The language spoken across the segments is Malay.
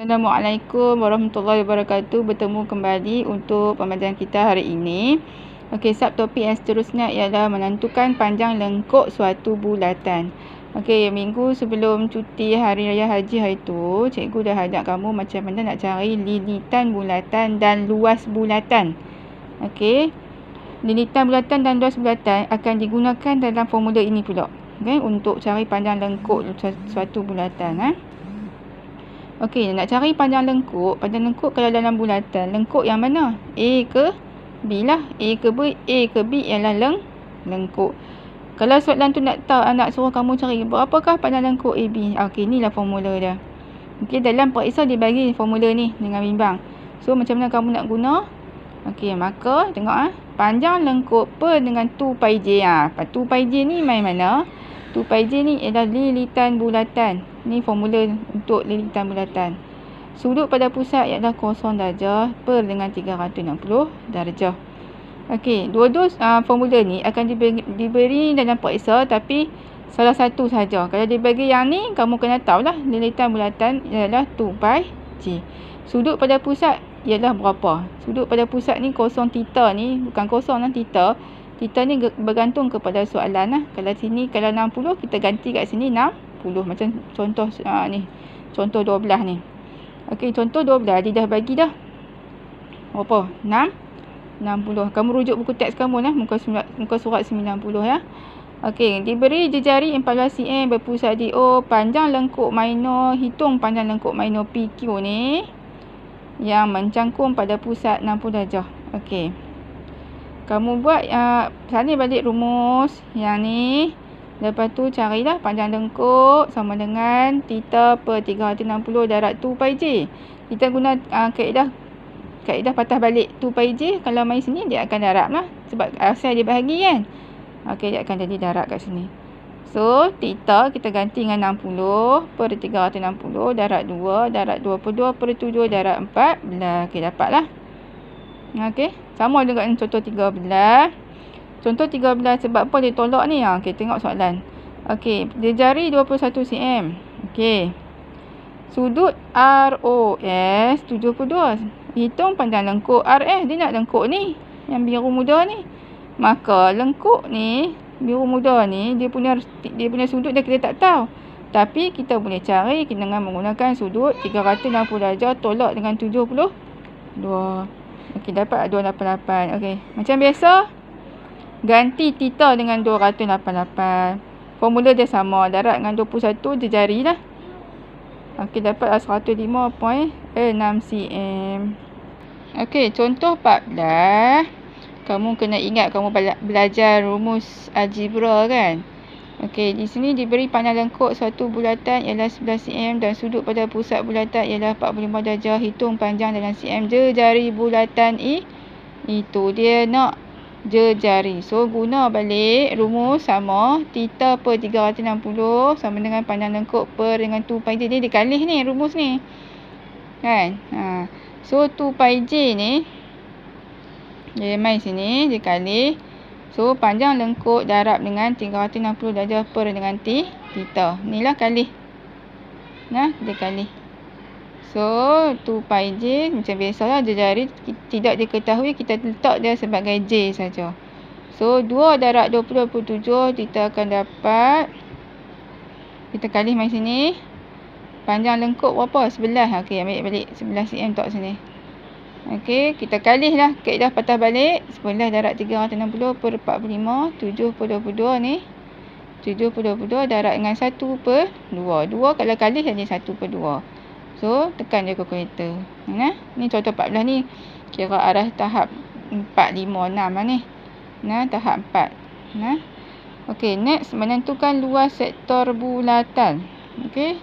Assalamualaikum warahmatullahi wabarakatuh. Bertemu kembali untuk pembelajaran kita hari ini. Okey, subtopik yang seterusnya ialah menentukan panjang lengkuk suatu bulatan. Okey, minggu sebelum cuti hari raya haji hari tu, cikgu dah ajak kamu macam mana nak cari lilitan bulatan dan luas bulatan. Okey. Lilitan bulatan dan luas bulatan akan digunakan dalam formula ini pula. Okey, untuk cari panjang lengkuk suatu bulatan, Okey, nak cari panjang lengkuk kalau dalam bulatan, lengkuk yang mana? A ke B lah. A ke B ialah lengkuk. Kalau soalan tu nak suruh kamu cari berapakah panjang lengkuk AB. Okey, inilah formula dia. Okey, dalam periksa dia bagi formula ni dengan bimbang. So, macam mana kamu nak guna? Okey, maka tengok panjang lengkuk per dengan 2 pi J. 2 pi J ni main mana? 2 pi J ni ialah lilitan bulatan. Ni formula untuk lilitan bulatan. Sudut pada pusat ialah 0 darjah per dengan 360 darjah. Okey, dua-dua formula ni akan diberi dalam periksa tapi salah satu saja. Kalau dibagi yang ni, kamu kena tahulah lilitan bulatan ialah 2 pi J. Sudut pada pusat ialah berapa? Sudut pada pusat ni 0 theta ni, bukan 0 lah theta. Theta ni bergantung kepada soalan . Kalau 60, kita ganti kat sini 60. Macam contoh ni. Contoh 12 ni. Okey, contoh 12 dia dah bagi dah. Berapa? 60. Kamu rujuk buku teks kamu muka surat 90 ya. Okey, diberi jejari 14 cm berpusat di O, panjang lengkuk minor, hitung panjang lengkuk minor PQ ni yang mencangkum pada pusat 60 darjah. Okey. Kamu buat salin balik rumus yang ni. Lepas tu carilah panjang lengkuk sama dengan theta per 360 darab 2 pi J. Kita guna kaedah patah balik 2 pi J. Kalau main sini dia akan darab lah. Sebab asal dia bahagi kan. Okey, dia akan jadi darab kat sini. So, theta kita ganti dengan 60 per 360 darab 2 darab 22 per 7 darab 14. Okey, dapatlah. Okey, sama dengan contoh 13. Contoh 13 sebab apa dia tolak ni? Okey, tengok soalan. Okey, jejari 21 cm. Okey. Sudut ROS 72. Hitung panjang lengkuk RS. Dia nak lengkuk ni, yang biru muda ni. Maka lengkuk ni, biru muda ni, dia punya sudut dia kita tak tahu. Tapi kita boleh cari dengan menggunakan sudut 360 darjah tolak dengan 72. Okey, dapat 288. Okey, macam biasa ganti theta dengan 288. Formula dia sama, darab dengan 21 jejari lah. Okey, dapat 105.6 cm. Okey, contoh 14. Kamu kena ingat kamu belajar rumus algebra kan? Okey, di sini diberi panjang lengkuk suatu bulatan ialah 11 cm dan sudut pada pusat bulatan ialah 45 darjah. Hitung panjang dalam cm jejari bulatan itu dia nak jejari. So, guna balik rumus sama. Theta per 360 sama dengan panjang lengkuk per dengan 2 pi J. Dia dikali ni rumus ni. Kan? So, 2 pi J ni dia main sini, dikali. So, panjang lengkuk darab dengan 360 darjah per dengan theta. Inilah kali. Dia kali. So, 2 pi J macam biasalah jejari tidak diketahui, kita letak dia sebagai J saja. So, 2 darab 20/7 kita akan dapat, kita kali main sini. Panjang lengkuk berapa? 11. Okey, ambil balik 11 cm letak sini. Okey, kita kalilah kaedah patah balik. 11 darab 360 per 45, 7/22 ni. 7/22 darab dengan 1/2. 2 kalau kali jadi 1/2. So, tekan je kalkulator. Ni contoh 14 ni. Kira arah tahap 4, 5, 6 lah ni. Tahap 4. Okey, next menentukan luas sektor bulatan. Okey.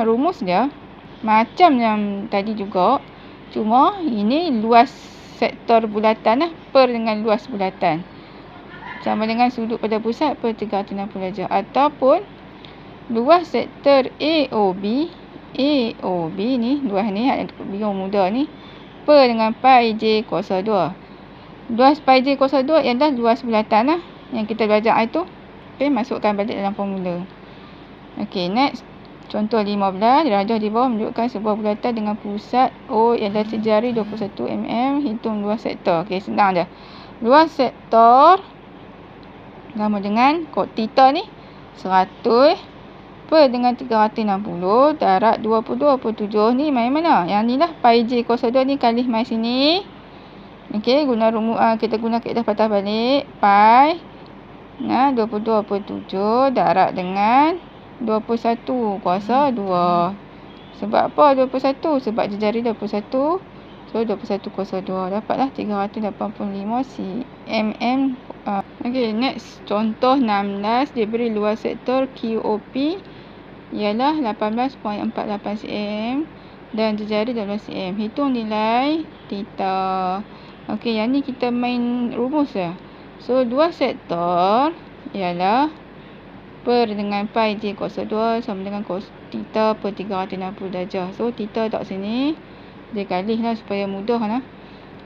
Rumus dia macam yang tadi juga. Cuma ini luas sektor bulatan per dengan luas bulatan. Sama dengan sudut pada pusat per 360 darjah. Ataupun luas sektor AOB ni, luas ni biru muda ni, per dengan pi J kuasa 2. Luas pi J kuasa 2 ialah luas bulatan yang kita belajar itu. Okey, masukkan balik dalam formula. Okey, next. Contoh 15, darjah di bawah menunjukkan sebuah bulatan dengan pusat O yang adalah sejari 21 mm, hitung luas sektor. Okey, senang je. Luas sektor sama dengan kod theta ni 100 per dengan 360 darab 22/7 ni main mana? Yang ni lah pi j kuasa 2 ni kali mai sini. Okey, guna rumus kita guna kaedah patah balik pi 22/7 darab dengan 21 kuasa 2. Sebab apa 21? Sebab jari 21. So 21 kuasa 2. Dapatlah 385 cm. Okey, next contoh 16, diberi luas sektor QOP ialah 18.48 cm dan jari 12 cm. Hitung nilai theta. Okey, yang ni kita main rumus je. So luas sektor ialah per dengan pi j kuasa 2 sama dengan cos theta per 360 darjah. So theta tak sini. Dia kali lah supaya mudah lah.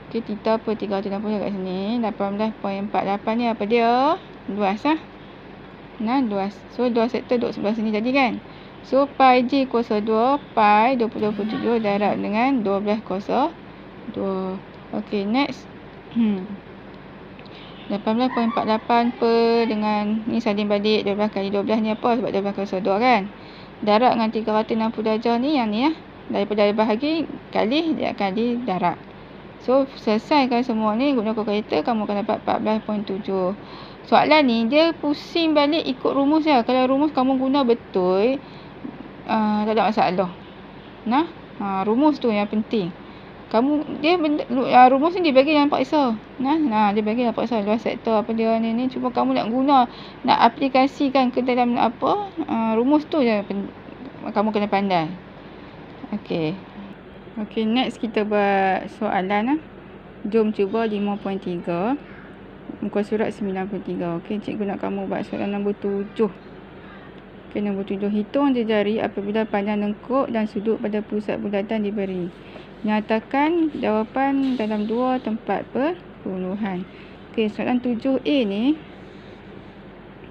Okey, theta per 360 kat sini. 18.48 ni apa dia? Luas lah. Luas. So luas sektor duduk sebelah sini tadi kan. So pi j kuasa 2 pi 20/7 darab dengan 12 kuasa 2. Okey, next. 18.48 per dengan ni salin balik 12 kali 12 ni apa? Sebab 12 kuasa 2 kan. Darab dengan 360 darjah ni yang ni lah. Daripada bahagi kali dia kali darab. So selesaikan semua ni guna kalkulator, kamu akan dapat 14.7. Soalan ni dia pusing balik ikut rumus je. Kalau rumus kamu guna betul, tak ada masalah. Rumus tu yang penting. Rumus ni dia bagi yang paksa. Dia bagi yang paksa luas sektor apa dia ni. Cuma kamu nak guna, nak aplikasikan ke dalam apa, rumus tu je kamu kena pandai. Okey, next kita buat soalan. Jom cuba 5.3 muka surat 93. Okey, cikgu nak kamu buat soalan nombor 7. Okey, nombor 7, hitung jari apabila panjang lengkuk dan sudut pada pusat bulatan diberi. Nyatakan jawapan dalam dua tempat perpuluhan. Okey, soalan 7A ni.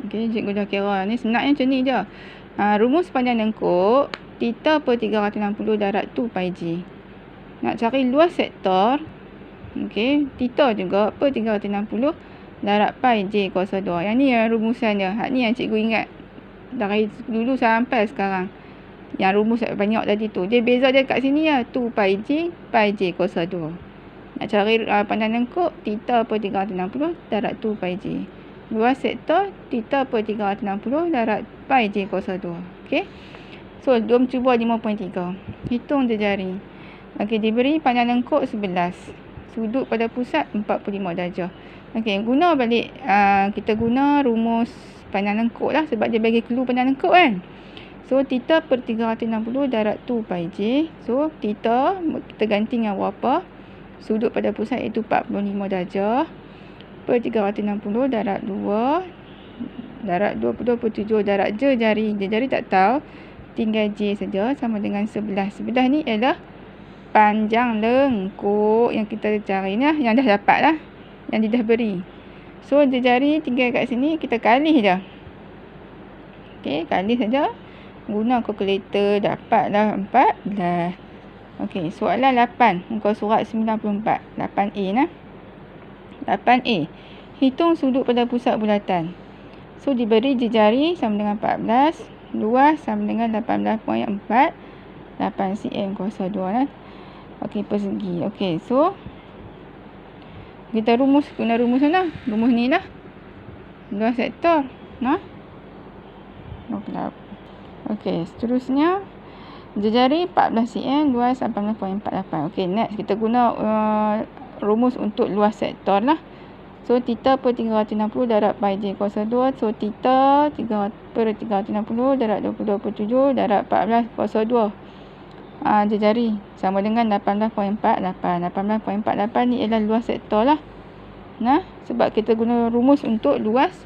Okey, cikgu dah kira. Ni senangnya macam ni je. Rumus panjang lengkuk, theta per 360 darab 2 pi j. Nak cari luas sektor. Okey, theta juga per 360 darab pi j kuasa 2. Yang ni yang rumusan dia. Hak ni yang cikgu ingat dari dulu sampai sekarang. Yang rumus banyak tadi tu. Dia beza dia kat sini lah. 2 pi j kuasa 2. Nak cari panjang lengkuk, theta per 360 darab 2 pi j. Luas sektor, theta per 360 darab pi j kuasa 2. Okey. So, jom cuba 5.3. Hitung jari. Okey, diberi panjang lengkuk 11. Sudut pada pusat 45 darjah. Okey, guna balik. Kita guna rumus panjang lengkuk lah. Sebab dia bagi clue panjang lengkuk kan. So, theta per 360 darab 2 pi j. So, theta kita ganti dengan berapa? Sudut pada pusat iaitu 45 darjah. Per 360 darab 2. Darab 22/7 darab je jari. Jari tak tahu. Tinggal j saja sama dengan 11. 11 ni ialah panjang lengkuk yang kita cari ni lah. Yang dah dapat lah. Yang dia dah beri. So, jari tinggal kat sini. Kita kali je. Okey, kali saja. Guna kalkulator, dapatlah 14. Okey, soalan 8 muka surat 94. 8A nah. 8A. Hitung sudut pada pusat bulatan. So diberi jari sama dengan 14, luas sama dengan 18.48 cm kuasa 2 nah. Okey, persegi. Okey, so kita guna rumus mana? Rumus ni lah. Luas sektor. Okey, seterusnya jari 14 cm, luas 18.48. Okey, next kita guna rumus untuk luas sektor lah. So theta per 360 darab pi j kuasa 2. So theta per 360 darab 22/7 darab 14 kuasa 2. Jari sama dengan 18.48. 18.48 ni ialah luas sektor lah. Sebab kita guna rumus untuk luas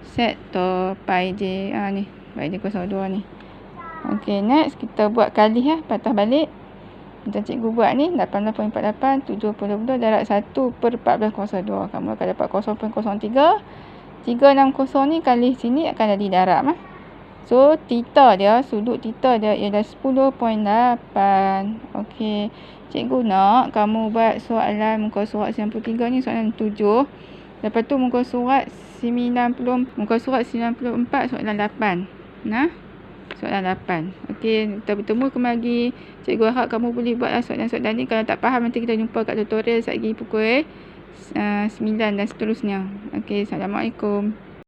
sektor pi j ni. Pi j kuasa 2 ni. Okey, next kita buat kali patah balik. Macam cikgu buat ni 18.48 70 darab 1 per 14 kuasa 2. Kamu akan dapat 0.03. 360 ni kali sini akan jadi darab So, sudut theta dia ialah 10.8. Okey. Cikgu nak kamu buat soalan muka surat 93 ni, soalan 7. Lepas tu muka surat 94 soalan 8. Nah, soalan 8. Okey, kita bertemu kembali. Cikgu harap kamu boleh buatlah soalan-soalan ni. Kalau tak faham, nanti kita jumpa kat tutorial lagi pukul 9 dan seterusnya. Okey, Assalamualaikum.